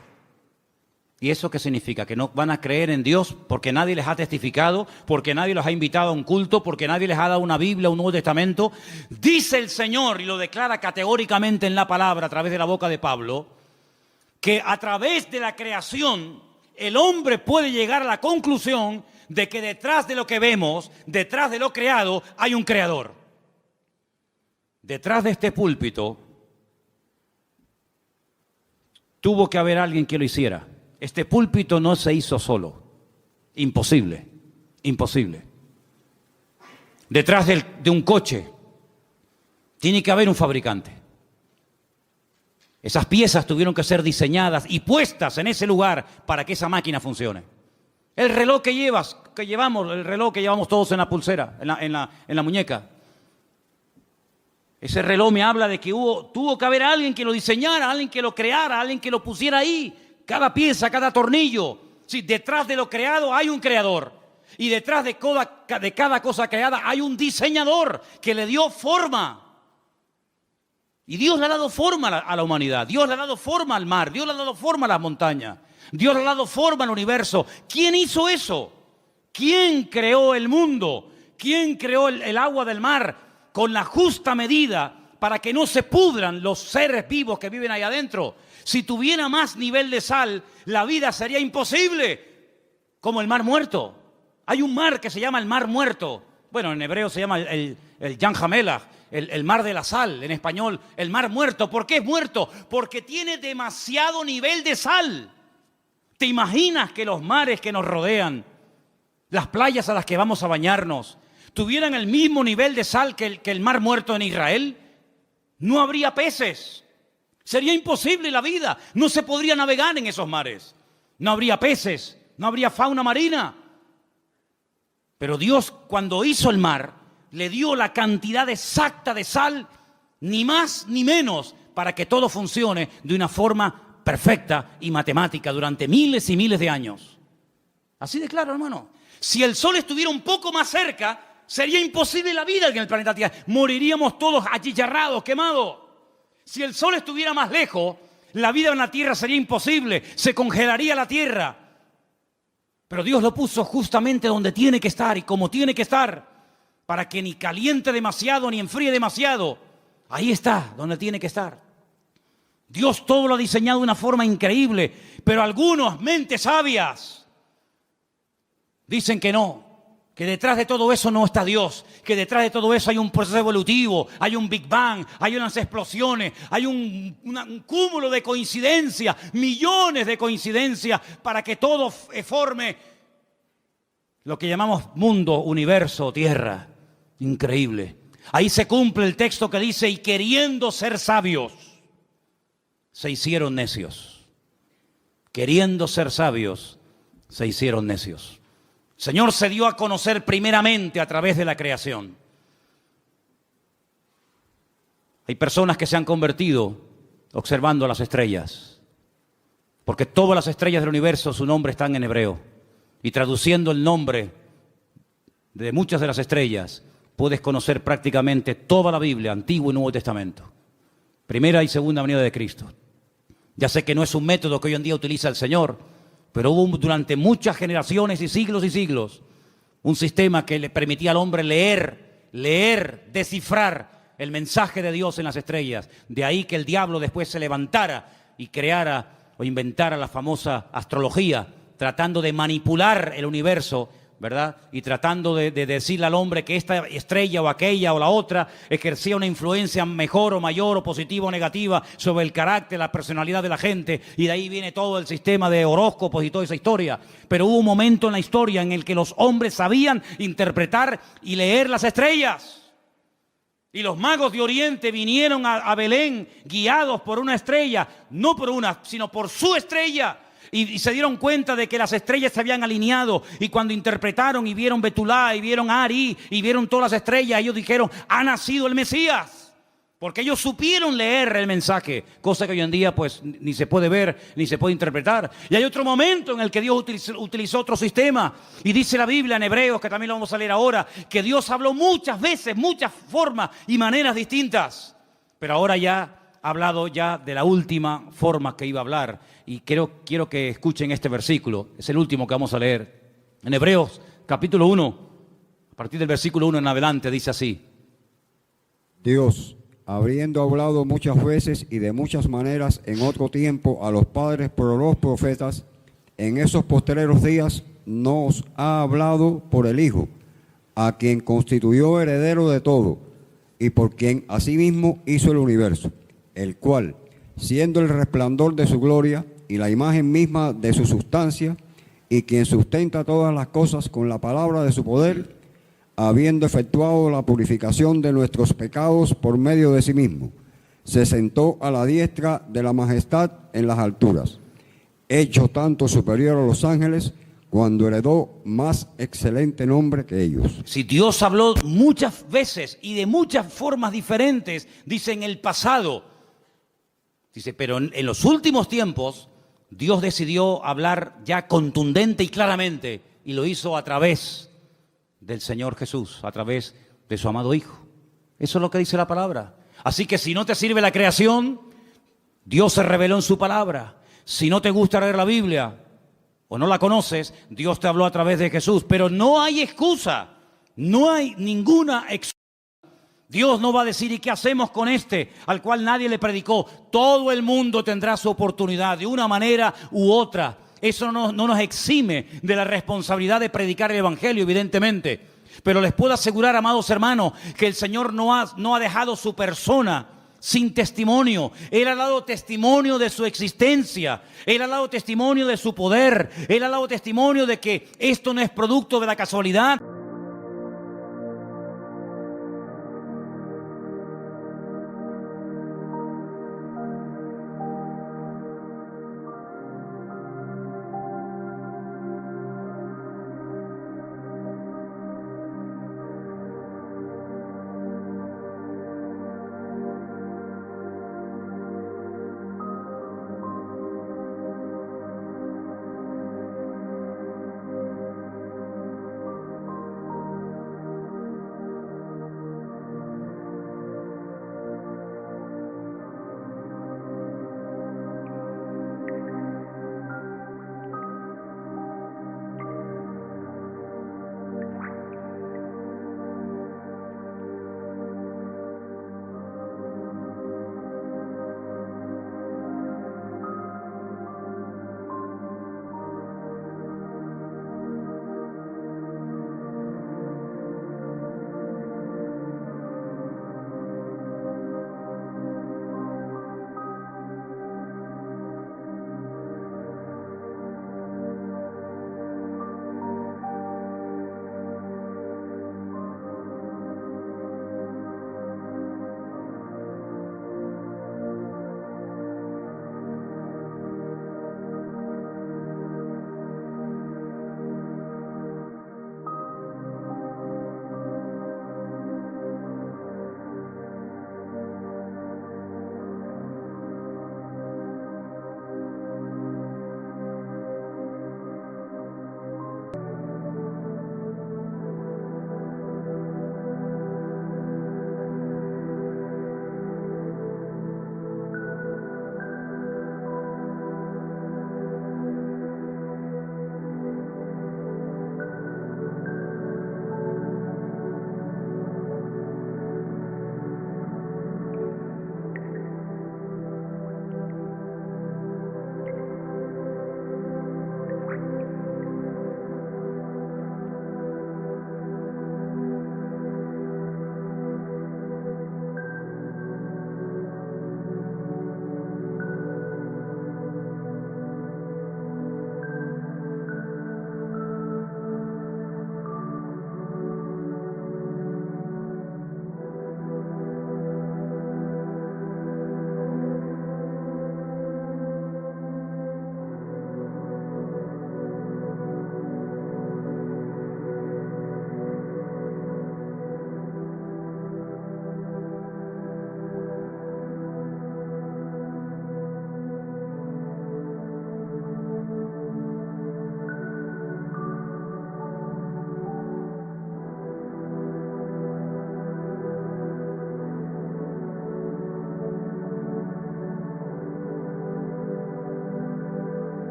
¿Y eso qué significa? ¿Que no van a creer en Dios porque nadie les ha testificado, porque nadie los ha invitado a un culto, porque nadie les ha dado una Biblia, un Nuevo Testamento? Dice el Señor, y lo declara categóricamente en la palabra a través de la boca de Pablo, que a través de la creación el hombre puede llegar a la conclusión de que detrás de lo que vemos, detrás de lo creado, hay un creador. Detrás de este púlpito tuvo que haber alguien que lo hiciera. Este púlpito no se hizo solo. Imposible, imposible. Detrás de un coche tiene que haber un fabricante. Esas piezas tuvieron que ser diseñadas y puestas en ese lugar para que esa máquina funcione. El reloj que llevamos, el reloj que llevamos todos en la pulsera, en la muñeca. Ese reloj me habla de que tuvo que haber alguien que lo diseñara, alguien que lo creara, alguien que lo pusiera ahí. Cada pieza, cada tornillo. Sí, detrás de lo creado hay un creador. Y detrás de cada cosa creada hay un diseñador que le dio forma. Y Dios le ha dado forma a la humanidad. Dios le ha dado forma al mar. Dios le ha dado forma a las montañas. Dios le ha dado forma al universo. ¿Quién hizo eso? ¿Quién creó el mundo? ¿Quién creó el agua del mar con la justa medida para que no se pudran los seres vivos que viven ahí adentro? Si tuviera más nivel de sal, la vida sería imposible, como el mar muerto. Hay un mar que se llama el mar muerto. Bueno, en hebreo se llama el Yam HaMelach, el mar de la sal, en español, el mar muerto. ¿Por qué es muerto? Porque tiene demasiado nivel de sal. ¿Te imaginas que los mares que nos rodean, las playas a las que vamos a bañarnos, tuvieran el mismo nivel de sal que el mar muerto en Israel? No habría peces. Sería imposible la vida. No se podría navegar en esos mares. No habría peces, no habría fauna marina. Pero Dios, cuando hizo el mar, le dio la cantidad exacta de sal, ni más ni menos, para que todo funcione de una forma perfecta y matemática durante miles y miles de años. Así de claro, hermano. Si el sol estuviera un poco más cerca, sería imposible la vida en el planeta Tierra. Moriríamos todos achicharrados, quemados. Si el sol estuviera más lejos, la vida en la Tierra sería imposible. Se congelaría la Tierra. Pero Dios lo puso justamente donde tiene que estar y como tiene que estar, para que ni caliente demasiado ni enfríe demasiado. Ahí está, donde tiene que estar. Dios todo lo ha diseñado de una forma increíble, pero algunas mentes sabias dicen que no, que detrás de todo eso no está Dios, que detrás de todo eso hay un proceso evolutivo, hay un Big Bang, hay unas explosiones, hay un cúmulo de coincidencias, millones de coincidencias para que todo forme lo que llamamos mundo, universo, tierra. Increíble. Ahí se cumple el texto que dice, y queriendo ser sabios, se hicieron necios. Queriendo ser sabios, se hicieron necios. El Señor se dio a conocer primeramente a través de la creación. Hay personas que se han convertido observando las estrellas, porque todas las estrellas del universo, su nombre está en hebreo. Y traduciendo el nombre de muchas de las estrellas, puedes conocer prácticamente toda la Biblia, Antiguo y Nuevo Testamento. Primera y segunda venida de Cristo. Ya sé que no es un método que hoy en día utiliza el Señor, pero hubo durante muchas generaciones y siglos, un sistema que le permitía al hombre leer, descifrar el mensaje de Dios en las estrellas. De ahí que el diablo después se levantara y creara o inventara la famosa astrología, tratando de manipular el universo, ¿verdad? Y tratando de decirle al hombre que esta estrella o aquella o la otra ejercía una influencia mejor o mayor o positiva o negativa sobre el carácter, la personalidad de la gente, y de ahí viene todo el sistema de horóscopos y toda esa historia. Pero hubo un momento en la historia en el que los hombres sabían interpretar y leer las estrellas. Y los magos de Oriente vinieron a Belén guiados por una estrella, no por una, sino por su estrella. Y se dieron cuenta de que las estrellas se habían alineado, y cuando interpretaron y vieron Betulá y vieron Ari y vieron todas las estrellas, ellos dijeron, ha nacido el Mesías, porque ellos supieron leer el mensaje, cosa que hoy en día pues ni se puede ver ni se puede interpretar. Y hay otro momento en el que Dios utilizó otro sistema, y dice la Biblia en Hebreos, que también lo vamos a leer ahora, que Dios habló muchas veces, muchas formas y maneras distintas, pero ahora ya ha hablado ya de la última forma que iba a hablar. Y quiero que escuchen este versículo. Es el último que vamos a leer. En Hebreos, capítulo 1, a partir del versículo 1 en adelante, dice así. Dios, habiendo hablado muchas veces y de muchas maneras en otro tiempo a los padres por los profetas, en esos postreros días nos ha hablado por el Hijo, a quien constituyó heredero de todo, y por quien asimismo hizo el universo, el cual, siendo el resplandor de su gloria y la imagen misma de su sustancia, y quien sustenta todas las cosas con la palabra de su poder, habiendo efectuado la purificación de nuestros pecados por medio de sí mismo, se sentó a la diestra de la majestad en las alturas, hecho tanto superior a los ángeles, cuando heredó más excelente nombre que ellos. Si Dios habló muchas veces y de muchas formas diferentes, dice en el pasado, dice, pero en los últimos tiempos Dios decidió hablar ya contundente y claramente, y lo hizo a través del Señor Jesús, a través de su amado Hijo. Eso es lo que dice la palabra. Así que si no te sirve la creación, Dios se reveló en su palabra. Si no te gusta leer la Biblia o no la conoces, Dios te habló a través de Jesús. Pero no hay excusa, no hay ninguna excusa. Dios no va a decir, ¿y qué hacemos con este al cual nadie le predicó? Todo el mundo tendrá su oportunidad de una manera u otra. Eso no nos exime de la responsabilidad de predicar el Evangelio, evidentemente. Pero les puedo asegurar, amados hermanos, que el Señor no ha dejado su persona sin testimonio. Él ha dado testimonio de su existencia. Él ha dado testimonio de su poder. Él ha dado testimonio de que esto no es producto de la casualidad.